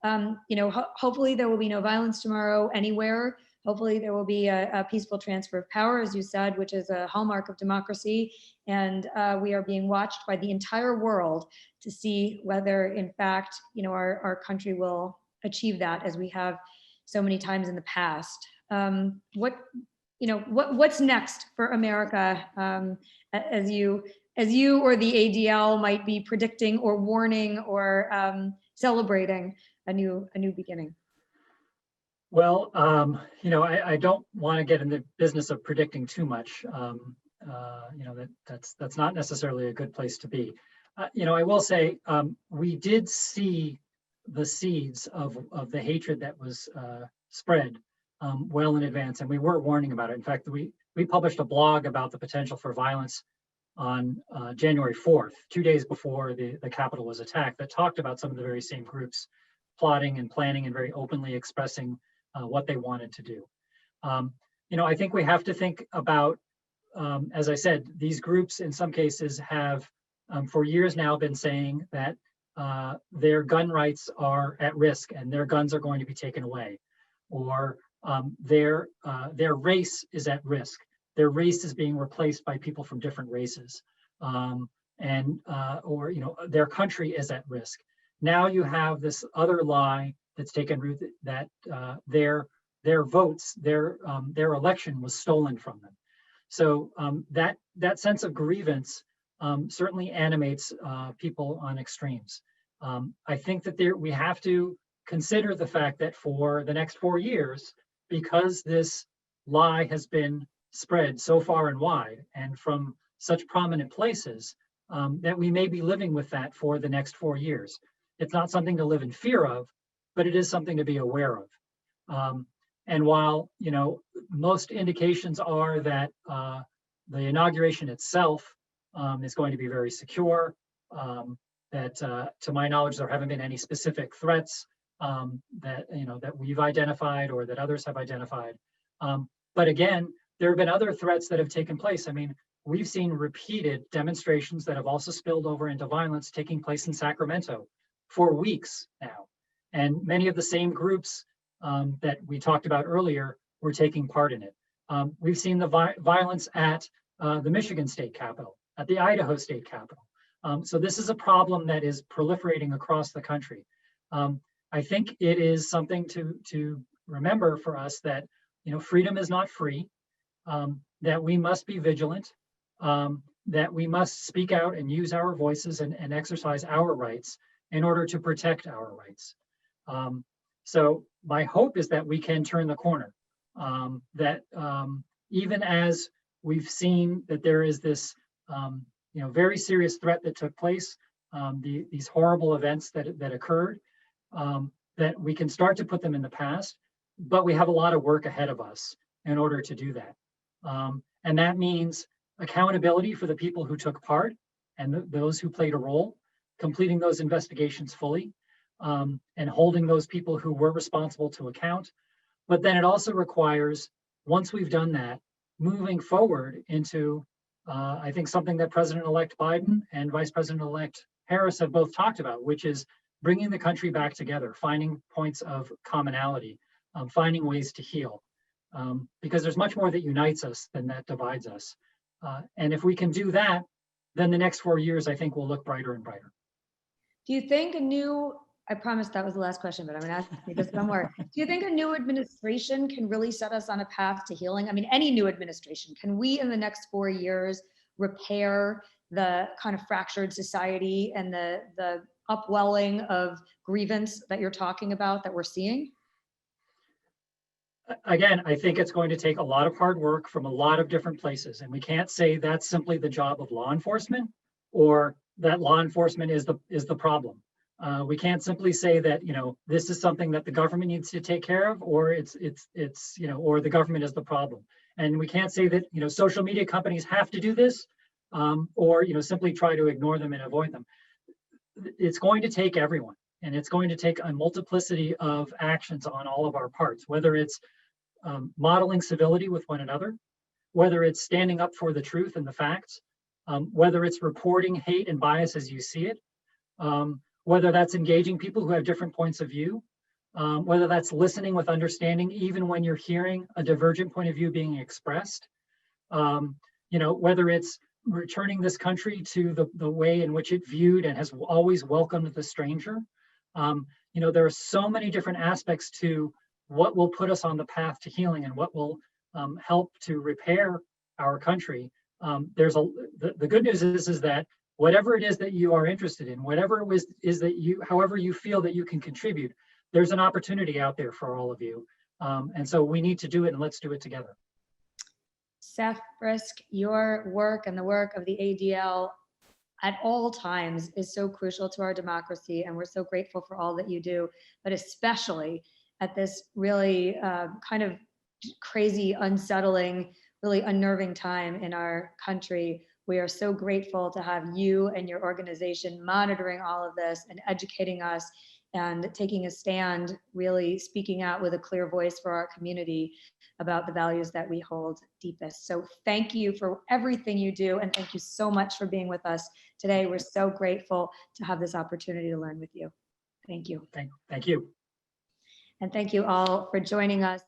hopefully there will be no violence tomorrow anywhere. Hopefully there will be a peaceful transfer of power, as you said, which is a hallmark of democracy. And we are being watched by the entire world to see whether, in fact, our country will achieve that, as we have so many times in the past. What's next for America as you or the ADL might be predicting or warning or celebrating a new beginning? Well, I don't want to get in the business of predicting too much. That's not necessarily a good place to be. I will say we did see the seeds of the hatred that was spread well in advance, and we were warning about it. In fact, we published a blog about the potential for violence on January 4th, 2 days before the Capitol was attacked, that talked about some of the very same groups plotting and planning and very openly expressing what they wanted to do. I think we have to think about, as I said, these groups in some cases have for years now been saying that their gun rights are at risk and their guns are going to be taken away, or their race is at risk. Their race is being replaced by people from different races, or their country is at risk. Now you have this other lie that's taken root, that their votes, their election was stolen from them. So that sense of grievance certainly animates people on extremes. I think that we have to consider the fact that for the next 4 years, because this lie has been spread so far and wide and from such prominent places, that we may be living with that for the next 4 years. It's not something to live in fear of, but it is something to be aware of. And while, most indications are that the inauguration itself is going to be very secure, that to my knowledge, there haven't been any specific threats that we've identified or that others have identified. But again, there have been other threats that have taken place. I mean, we've seen repeated demonstrations that have also spilled over into violence taking place in Sacramento for weeks now. And many of the same groups that we talked about earlier were taking part in it. We've seen the violence at the Michigan State Capitol, at the Idaho State Capitol. So this is a problem that is proliferating across the country. I think it is something to remember for us that freedom is not free, that we must be vigilant, that we must speak out and use our voices and exercise our rights in order to protect our rights. So my hope is that we can turn the corner, that even as we've seen that there is this very serious threat that took place, these horrible events that occurred, that we can start to put them in the past, but we have a lot of work ahead of us in order to do that. And that means accountability for the people who took part and those who played a role, completing those investigations fully, and holding those people who were responsible to account. But then it also requires, once we've done that, moving forward into, I think, something that President-elect Biden and Vice President-elect Harris have both talked about, which is bringing the country back together, finding points of commonality, finding ways to heal. Because there's much more that unites us than that divides us. And if we can do that, then the next 4 years, I think, will look brighter and brighter. Do you think I promised that was the last question, but I'm going to ask you this one more. Do you think a new administration can really set us on a path to healing? I mean, any new administration, can we in the next 4 years repair the kind of fractured society and the upwelling of grievance that you're talking about that we're seeing? Again, I think it's going to take a lot of hard work from a lot of different places. And we can't say that's simply the job of law enforcement or that law enforcement is the problem. We can't simply say that, this is something that the government needs to take care of, or it's or the government is the problem. And we can't say that, social media companies have to do this, or, simply try to ignore them and avoid them. It's going to take everyone, and it's going to take a multiplicity of actions on all of our parts, whether it's modeling civility with one another, whether it's standing up for the truth and the facts, whether it's reporting hate and bias as you see it, whether that's engaging people who have different points of view, whether that's listening with understanding, even when you're hearing a divergent point of view being expressed, whether it's returning this country to the way in which it viewed and has always welcomed the stranger. There are so many different aspects to what will put us on the path to healing and what will help to repair our country. The good news is that whatever it is that you are interested in, whatever it is that however you feel that you can contribute, there's an opportunity out there for all of you. And so we need to do it, and let's do it together. Seth Brysk, your work and the work of the ADL at all times is so crucial to our democracy, and we're so grateful for all that you do, but especially at this really kind of crazy, unsettling, really unnerving time in our country We are so grateful to have you and your organization monitoring all of this and educating us and taking a stand, really speaking out with a clear voice for our community about the values that we hold deepest. So thank you for everything you do, and thank you so much for being with us today. We're so grateful to have this opportunity to learn with you. Thank you. Thank you. And thank you all for joining us.